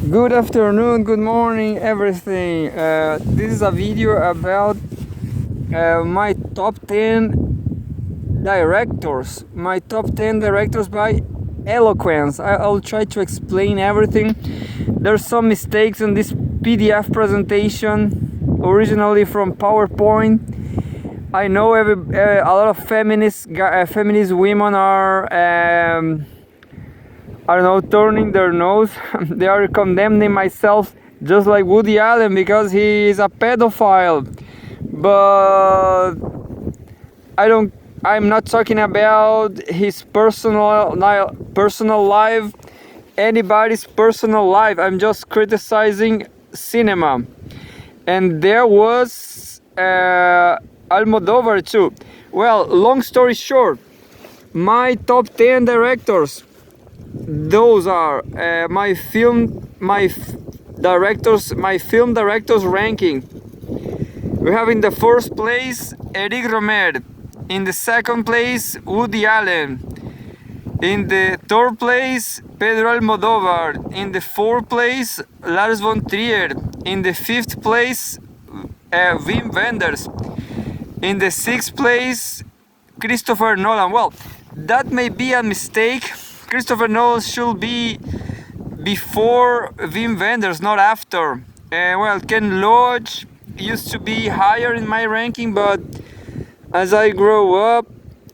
Good afternoon, good morning, everything. This is a video about my top 10 directors. My top 10 directors by Eloquence. I'll try to explain everything. There's some mistakes in this PDF presentation, originally from PowerPoint. I know a lot of feminist women are I don't know, turning their nose. They are condemning myself just like Woody Allen because he is a pedophile. But I'm not talking about his personal life, anybody's personal life. I'm just criticizing cinema. And there was Almodovar too. Well, long story short, my top 10 directors. Those are my film directors ranking. We have in the first place Eric Romer, in the second place Woody Allen, in the third place Pedro Almodovar, in the fourth place Lars von Trier, in the fifth place Wim Wenders, in the sixth place Christopher Nolan. Well, that may be a mistake. Christopher Nolan should be before Wim Wenders, not after. Well, Ken Loach used to be higher in my ranking, but as I grow up,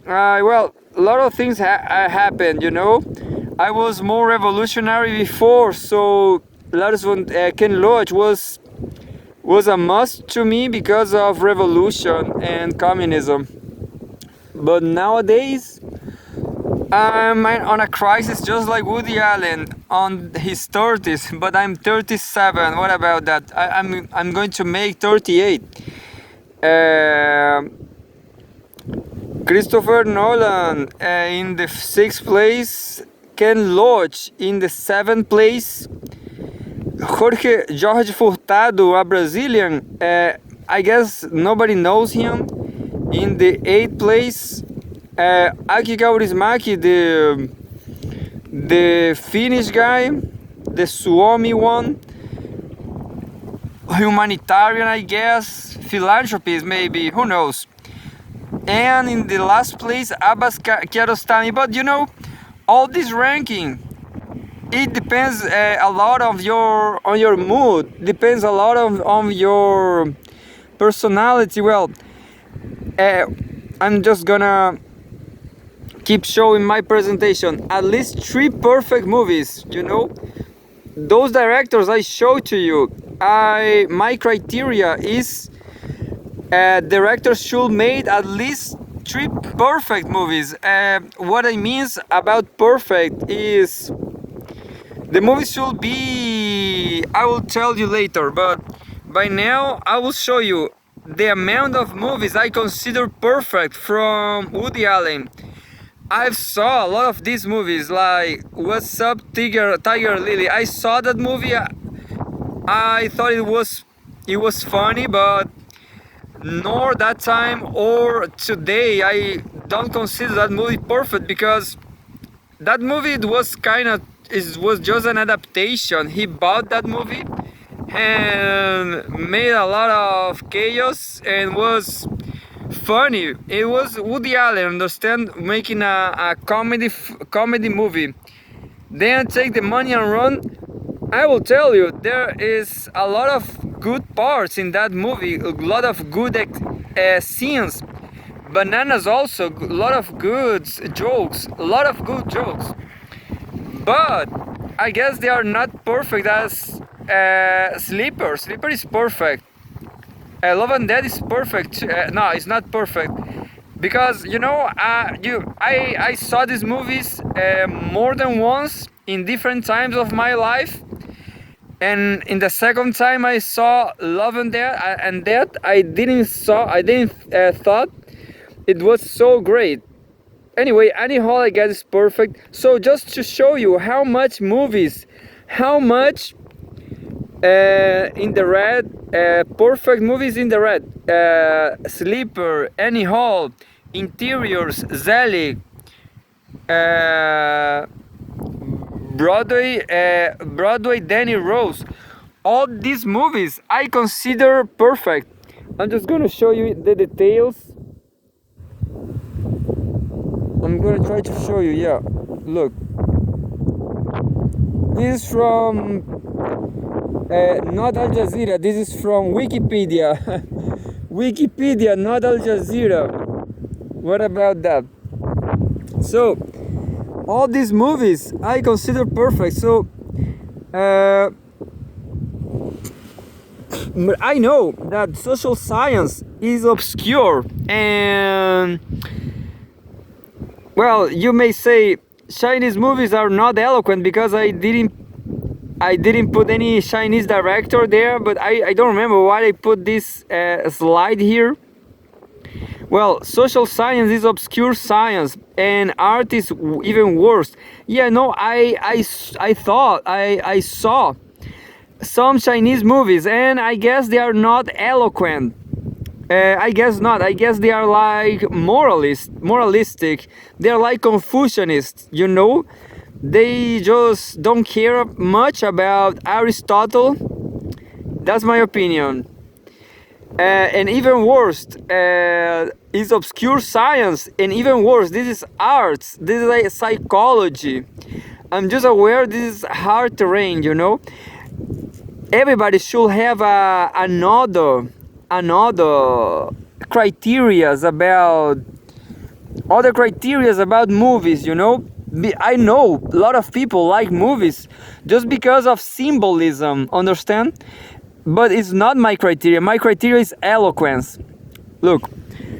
well, a lot of things happened, you know. I was more revolutionary before, so Ken Loach was a must to me because of revolution and communism. But nowadays, I'm on a crisis just like Woody Allen on his 30s, but I'm 37. What about that? I'm going to make 38. Christopher Nolan in the sixth place. Ken Loach in the seventh place. Jorge Furtado, a Brazilian. I guess nobody knows him. In the eighth place. Aki Kaurismäki, the Finnish guy, the Suomi one, humanitarian, I guess, philanthropist maybe, who knows. And in the last place, Abbas Kiarostami. But you know, all this ranking, it depends a lot on your mood, depends a lot on your personality. Well, I'm just gonna keep showing my presentation. At least 3 perfect movies, you know. Those directors I showed to you, my criteria is directors should make at least 3 perfect movies. What I mean about perfect is the movie should be, I will tell you later, but by now I will show you the amount of movies I consider perfect from Woody Allen. I've saw a lot of these movies, like What's Up, Tiger Lily. I saw that movie. I thought it was funny, but nor that time or today I don't consider that movie perfect, because that movie was just an adaptation. He bought that movie and made a lot of chaos and was funny. It was Woody Allen, understand, making a comedy movie. Then take the money and run. I will tell you, there is a lot of good parts in that movie, a lot of good scenes. Bananas also, a lot of good jokes. But I guess they are not perfect as Sleeper. Sleeper is perfect. Love and Dead is perfect. No, it's not perfect, because you know, I saw these movies more than once in different times of my life, and in the second time I saw Love and Dead, I didn't thought it was so great. Anyway, Annie Hall, I guess, is perfect. So just to show you how much in the red, perfect movies in the red: Sleeper, Annie Hall, Interiors, Zelig, Broadway Danny Rose. All these movies I consider perfect. I'm just gonna show you the details. I'm gonna try to show you. Yeah, look. This is from not Al Jazeera. This is from Wikipedia. Wikipedia, not Al Jazeera. What about that? So, all these movies I consider perfect. So, I know that social science is obscure, and well, you may say Chinese movies are not eloquent because I didn't put any Chinese director there, but I don't remember why I put this slide here. Well, social science is obscure science, and art is even worse. Yeah, no, I thought I saw some Chinese movies, and I guess they are not eloquent. I guess not. I guess they are like moralistic. They're like Confucianists, you know? They just don't care much about Aristotle. That's my opinion. And even worse, is obscure science, and even worse, this is arts. This is like psychology. I'm just aware this is hard terrain, you know? Everybody should have another criterias about other criterias about movies, you know. I know a lot of people like movies just because of symbolism, understand? But it's not my criteria. My criteria is eloquence. Look,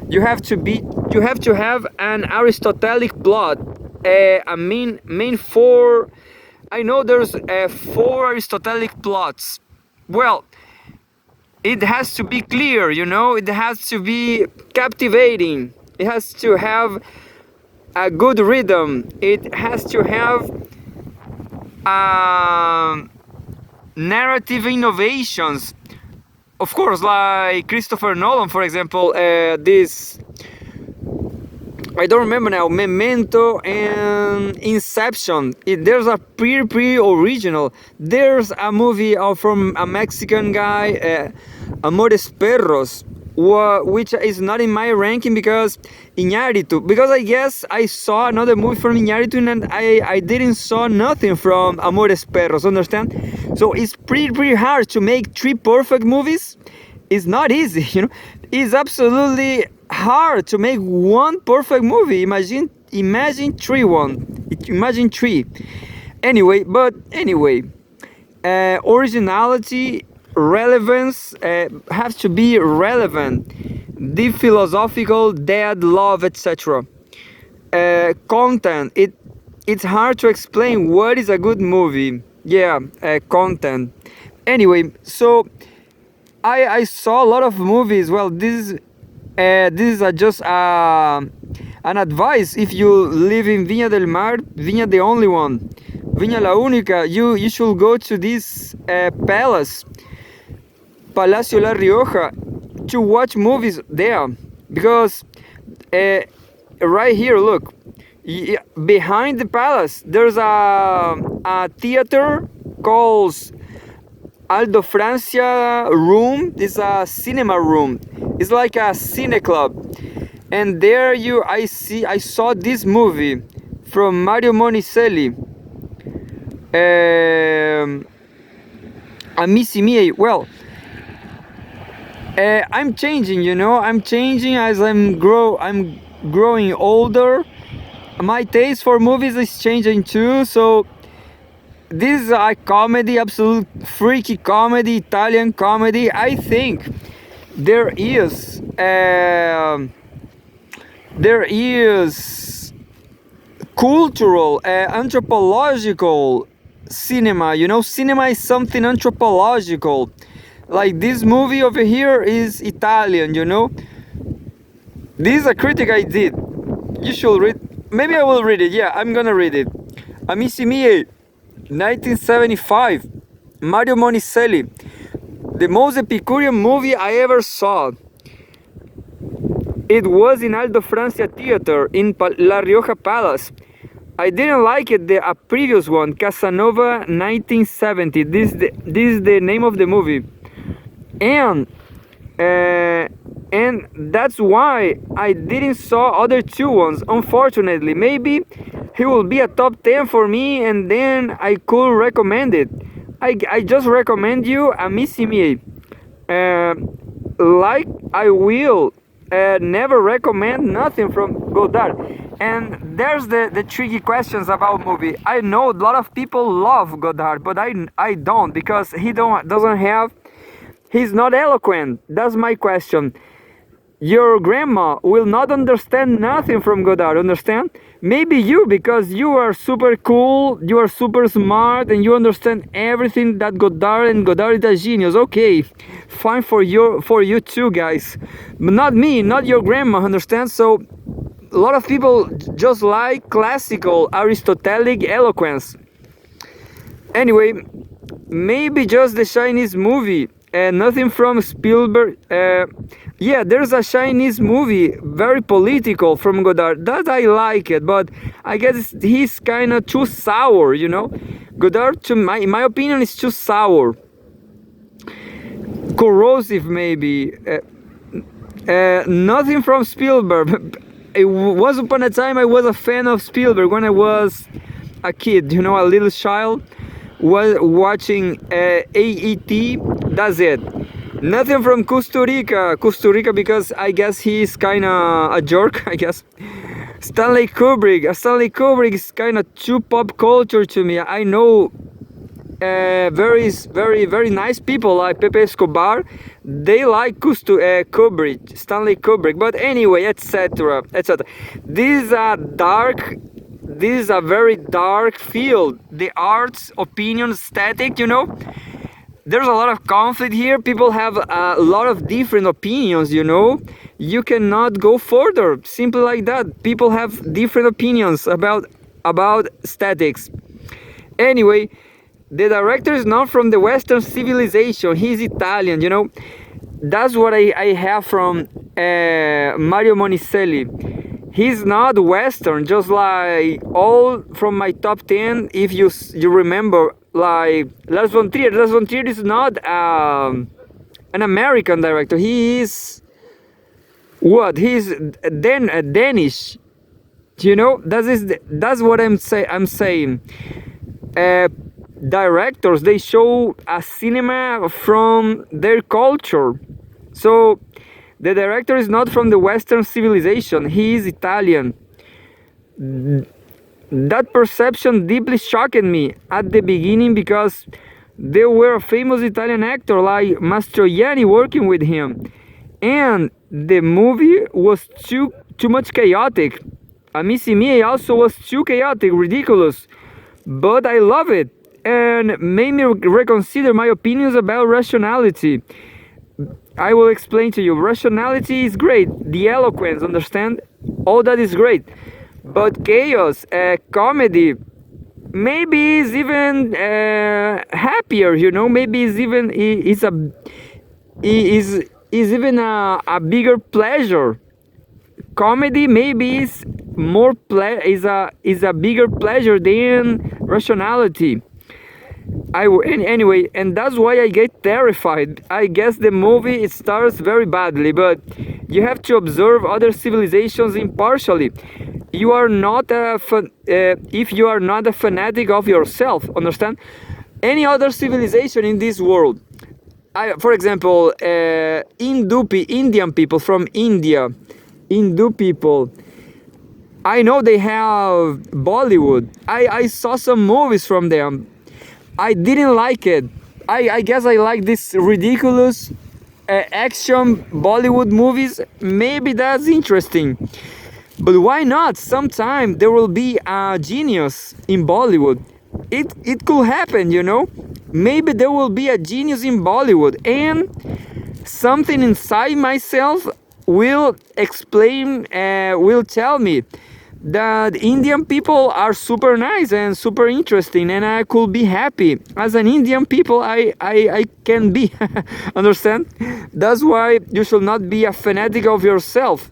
you have to have an Aristotelic plot, a main four. I know there's 4 Aristotelic plots. Well, it has to be clear, you know, it has to be captivating, it has to have a good rhythm, it has to have narrative innovations. Of course, like Christopher Nolan, for example, this, I don't remember now, Memento and Inception. There's a pretty original. There's a movie from a Mexican guy, Amores Perros, which is not in my ranking because Iñárritu. Because I guess I saw another movie from Iñárritu and I didn't saw nothing from Amores Perros. Understand? So it's pretty hard to make 3 perfect movies. It's not easy, you know. It's absolutely hard to make 1 perfect movie. Imagine 3 one. Imagine 3. Anyway, originality, relevance have to be relevant. Deep philosophical, dead love, etc. Content. It's hard to explain what is a good movie. Yeah, content. Anyway, so I saw a lot of movies. Well, this is just an advice. If you live in Viña del Mar, Viña the only one, Viña la única, you should go to this palace, Palacio La Rioja, to watch movies there. Because right here, look, behind the palace, there's a theater called Aldo Francia room. Is a cinema room. It's like a cine club, and there I saw this movie from Mario Monicelli, Amici Miei. Well, I'm changing, you know. I'm changing as I'm growing older. My taste for movies is changing too. So this is a comedy, absolute freaky comedy, Italian comedy. I think there is cultural, anthropological cinema. You know, cinema is something anthropological. Like this movie over here is Italian, you know. This is a critic I did. You should read. Maybe I will read it. Yeah, I'm gonna read it. Amici Miei, 1975. Mario Monicelli. The most Epicurean movie I ever saw. It was in Aldo Francia Theater in La Rioja Palace. I didn't like it, the a previous one, Casanova 1970. This is the name of the movie. And uh, and that's why I didn't saw other two ones, unfortunately. Maybe he will be a top 10 for me, and then I could recommend it. I just recommend you a Missy Me. uh, like I will never recommend nothing from Godard. And there's the tricky questions about movie. I know a lot of people love Godard, but I don't, because he doesn't have, he's not eloquent. That's my question. Your grandma will not understand nothing from Godard, understand? Maybe you, because you are super cool, you are super smart, and you understand everything that Godard, and Godard is a genius. Okay, fine for you too, guys. But not me, not your grandma, understand? So a lot of people just like classical Aristotelic eloquence. Anyway, maybe just the Chinese movie, nothing from Spielberg. Yeah, there's a Chinese movie, very political, from Godard. That I like it, but I guess he's kind of too sour, you know? Godard, in my opinion, is too sour. Corrosive, maybe. Nothing from Spielberg. Once upon a time, I was a fan of Spielberg when I was a kid, you know, a little child, was watching AET. That's it. Nothing from Costa Rica, because I guess he's kind of a jerk, I guess. Stanley Kubrick is kind of too pop culture to me. I know very nice people like Pepe Escobar. They like Kubrick, Stanley Kubrick. But anyway, etc. This is a very dark field. The arts, opinion, static, you know. There's a lot of conflict here. People have a lot of different opinions, you know. You cannot go further, simply like that. People have different opinions about statics. Anyway, the director is not from the Western civilization. He's Italian, you know. That's what I have from Mario Monicelli. He's not Western, just like all from my top 10. If you remember, like Lars von Trier. Lars von Trier is not an American director. He is what? He's Danish. You know, that's what I'm saying. Directors, they show a cinema from their culture. So the director is not from the Western civilization. He is Italian. That perception deeply shocked me at the beginning, because there were a famous Italian actor like Mastroianni working with him, and the movie was too much chaotic. Amici Miei also was too chaotic, ridiculous, but I love it, and made me reconsider my opinions about rationality. I will explain to you. Rationality is great. The eloquence, understand? All that is great. But chaos, comedy, maybe is even happier. You know, maybe is even a bigger pleasure. Comedy maybe is is a bigger pleasure than rationality. Anyway, and that's why I get terrified. I guess the movie, it starts very badly, but you have to observe other civilizations impartially. You are not if you are not a fanatic of yourself, understand? Any other civilization in this world, for example, Indian people from India, Hindu people, I know they have Bollywood. I saw some movies from them. I didn't like it. I guess I like this ridiculous action Bollywood movies. Maybe that's interesting. But why not? Sometime there will be a genius in Bollywood. It could happen, you know? Maybe there will be a genius in Bollywood, and something inside myself will explain, will tell me that Indian people are super nice and super interesting, and I could be happy. As an Indian people, I can be. Understand? That's why you should not be a fanatic of yourself.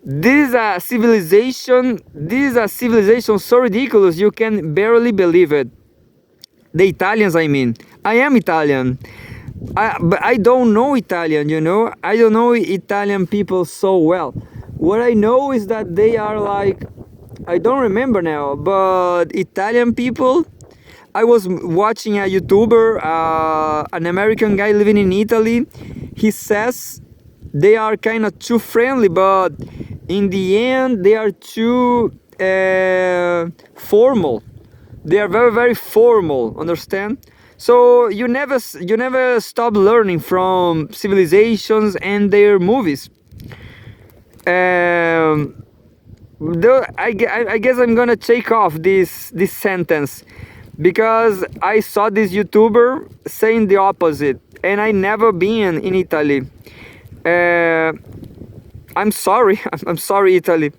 This is a civilization. This is a civilization so ridiculous you can barely believe it. The Italians, I mean. I am Italian. But I don't know Italian, you know? I don't know Italian people so well. What I know is that they are like, I don't remember now, but Italian people. I was watching a YouTuber, an American guy living in Italy. He says they are kind of too friendly, but in the end, they are too formal. They are very, very formal. Understand? So you never stop learning from civilizations and their movies. Um, I guess I'm gonna take off this sentence because I saw this YouTuber saying the opposite, and I never been in Italy. Uh, I'm sorry, I'm sorry, Italy,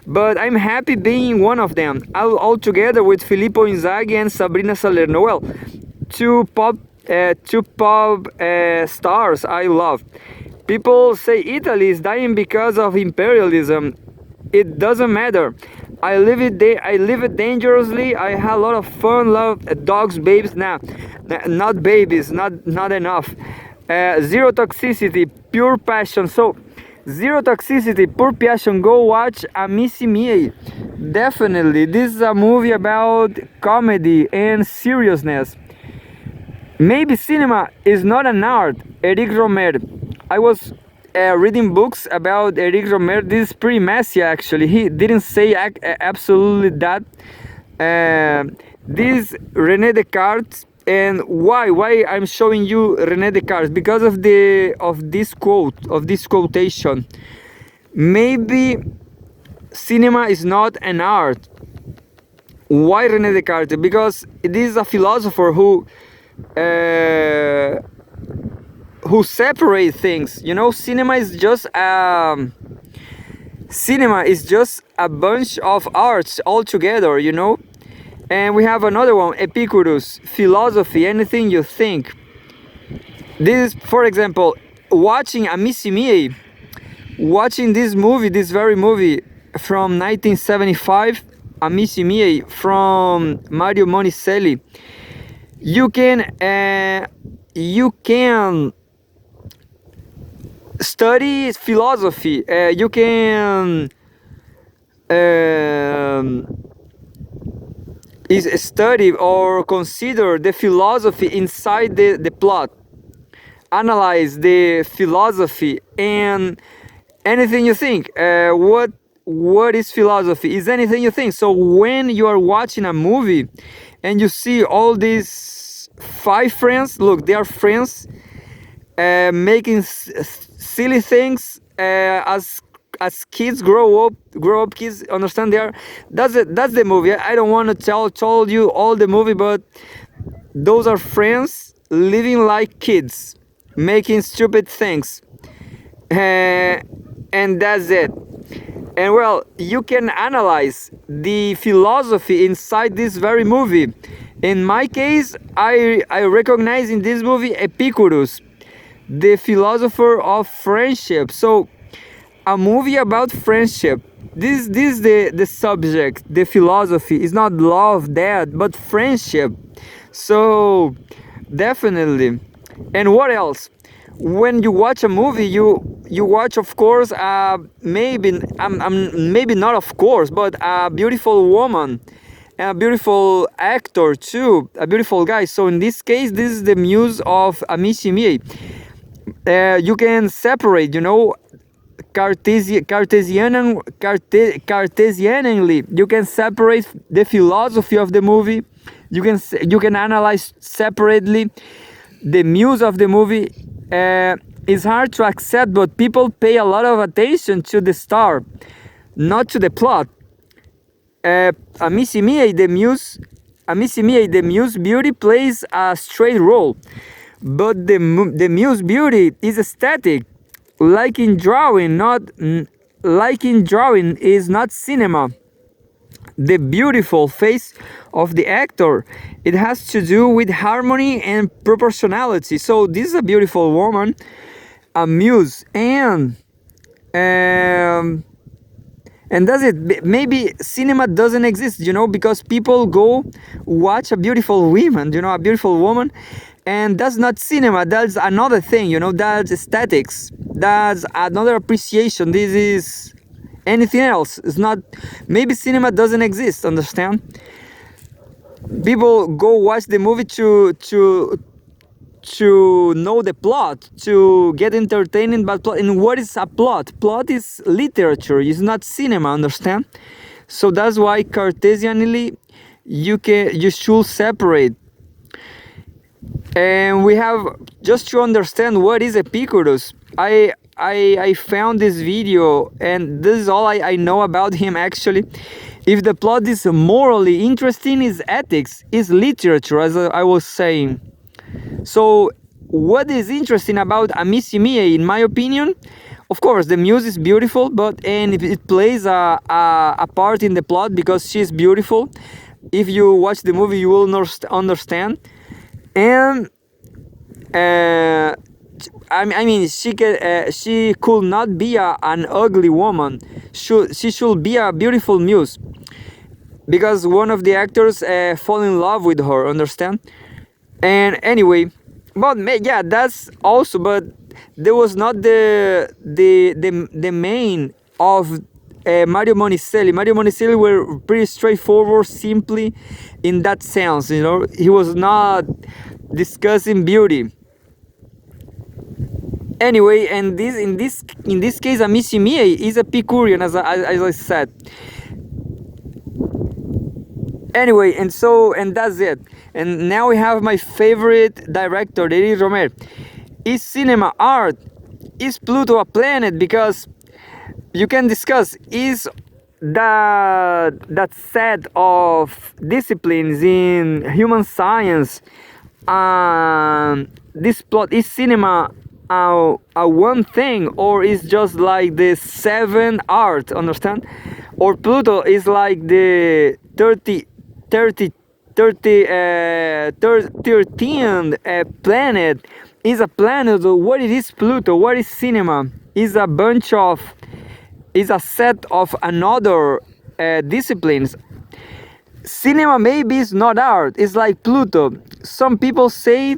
but I'm happy being one of them. All together with Filippo Inzaghi and Sabrina Salerno. Well, two pop stars I love. People say Italy is dying because of imperialism. It doesn't matter. I live it dangerously. I have a lot of fun. Love dogs, babies. Nah, not babies. Not enough. Zero toxicity, pure passion. So, zero toxicity, pure passion. Go watch Amici Miei. Definitely, this is a movie about comedy and seriousness. Maybe cinema is not an art. Eric Romer. I was reading books about Eric Romer. This is pretty messy actually. He didn't say absolutely that. This René Descartes, and why I'm showing you René Descartes, because of this quote, of this quotation. Maybe cinema is not an art. Why René Descartes? Because this is a philosopher uh, who separate things. You know, cinema is just a bunch of arts all together. You know, and we have another one, Epicurus, philosophy, anything you think. This is, for example, watching Amici Miei, watching this very movie from 1975, Amici Miei from Mario Monicelli. You can study philosophy. You can is study or consider the philosophy inside the plot. Analyze the philosophy and anything you think. What is philosophy? Is anything you think. So when you are watching a movie and you see all these five friends, look, they are friends making silly things as kids grow up kids, understand. They are, that's the movie. I don't want to told you all the movie, but those are friends living like kids, making stupid things, and that's it. And well, you can analyze the philosophy inside this very movie. In my case, I recognize in this movie Epicurus, the philosopher of friendship. So a movie about friendship. This the subject, the philosophy is not love, death, but friendship. So definitely. And what else? When you watch a movie, you watch, of course, maybe not of course, but a beautiful woman, a beautiful actor too, a beautiful guy. So in this case, this is the muse of Amici Miei. You can separate, you know, Cartesianly. You can separate the philosophy of the movie. You can analyze separately the muse of the movie. It's hard to accept, but people pay a lot of attention to the star, not to the plot. Amici Miei, the muse beauty plays a straight role, but the muse beauty is aesthetic, like in drawing. Like in drawing is not cinema. The beautiful face of the actor, it has to do with harmony and proportionality. So this is a beautiful woman, a muse, and And that's it. Maybe cinema doesn't exist, because people go watch a beautiful woman, a beautiful woman, and that's not cinema. That's another thing, that's aesthetics. That's another appreciation. This is anything else. It's not. Maybe cinema doesn't exist. Understand? People go watch the movie to know the plot, to get entertained by plot. And what is a plot? Plot is literature, it's not cinema, understand? So that's why Cartesianly you should separate. And we have, just to understand what is Epicurus, I found this video, and this is all I know about him actually. If the plot is morally interesting, is ethics, is literature, as I was saying. So what is interesting about Amici Miei, in my opinion, of course the music is beautiful, and it plays a part in the plot because she's beautiful. If you watch the movie, you will understand. And I mean, she could not be an ugly woman. She should be a beautiful muse, because one of the actors fall in love with her, understand? And anyway, but yeah, that's also. But there was not the main of Mario Monicelli. Mario Monicelli were pretty straightforward, simply in that sense. He was not discussing beauty. Anyway, and in this case, Amici Miei is Epicurean, as I said. Anyway, and that's it. And now we have my favorite director, Eric Romer. Is cinema art? Is Pluto a planet? Because you can discuss, is that set of disciplines in human science, this plot, is cinema a one thing, or is just like the 7 art, understand? Or Pluto is like the 13th planet. Is a planet. What it is Pluto? What is cinema? Is a set of another disciplines. Cinema maybe is not art. It's like Pluto. Some people say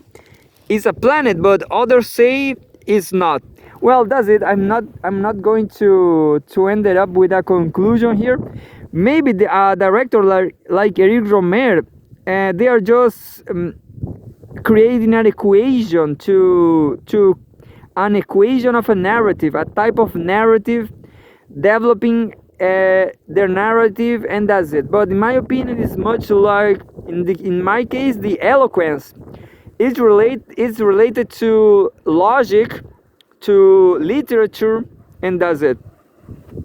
it's a planet, but others say it's not. Well, that's it. I'm not going to end it up with a conclusion here. Maybe the director like Eric Romer, they are just creating an equation to an equation of a narrative, a type of narrative, developing their narrative, and that's it. But in my opinion, it's much like in my case, the Eloquence. It's related to logic, to literature, and that's it.